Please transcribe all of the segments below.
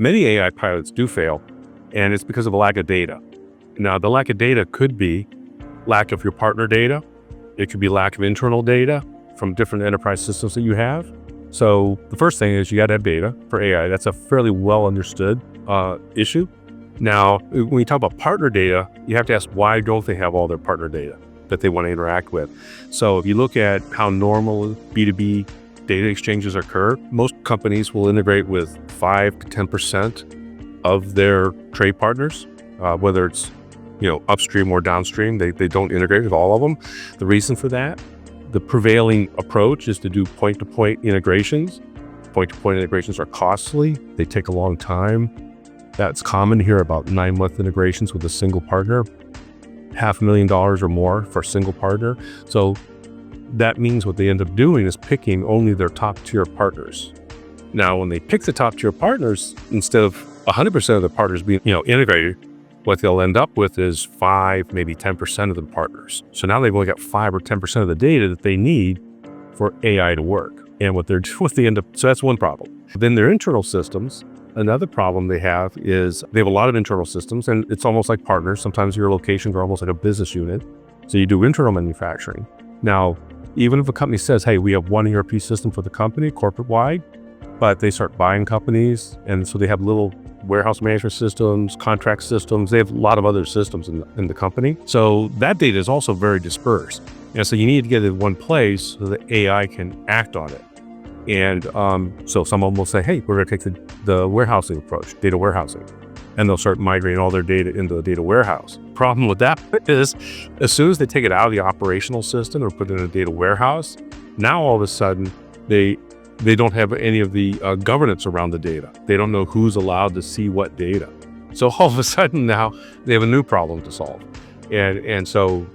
Many AI pilots do fail, and it's because of a lack of data. Now, the lack of data could be lack of your partner data. It could be lack of internal data from different enterprise systems that you have. So the first thing is you got to have data for AI. That's a fairly well understood issue. Now, when you talk about partner data, you have to ask, why don't they have all their partner data that they want to interact with? So if you look at how normal B2B data exchanges occur, most companies will integrate with 5 to 10% of their trade partners, whether it's upstream or downstream. They don't integrate with all of them. The reason for that, the prevailing approach is to do point-to-point integrations. Point-to-point integrations are costly. They take a long time. That's common here, about 9-month integrations with a single partner, $500,000 or more for a single partner. So that means what they end up doing is picking only their top tier partners. Now, when they pick the top tier partners, instead of 100% of the partners being integrated, what they'll end up with is 5, maybe 10% of the partners. So now they've only got 5 or 10% of the data that they need for AI to work. And so that's one problem. Then their internal systems, another problem they have is they have a lot of internal systems, and it's almost like partners. Sometimes your locations are almost like a business unit. So you do internal manufacturing. Now, even if a company says, hey, we have one ERP system for the company, corporate-wide, but they start buying companies, and so they have little warehouse management systems, contract systems. They have a lot of other systems in the company. So that data is also very dispersed. And so you need to get it in one place so that AI can act on it. And so some of them will say, hey, we're going to take the warehousing approach, data warehousing. And they'll start migrating all their data into the data warehouse. Problem with that is, as soon as they take it out of the operational system or put it in a data warehouse, now all of a sudden they don't have any of the governance around the data. They don't know who's allowed to see what data. So all of a sudden now they have a new problem to solve. And so,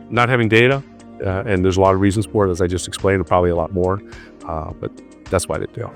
not having data, and there's a lot of reasons for it, as I just explained, and probably a lot more, but that's why they do.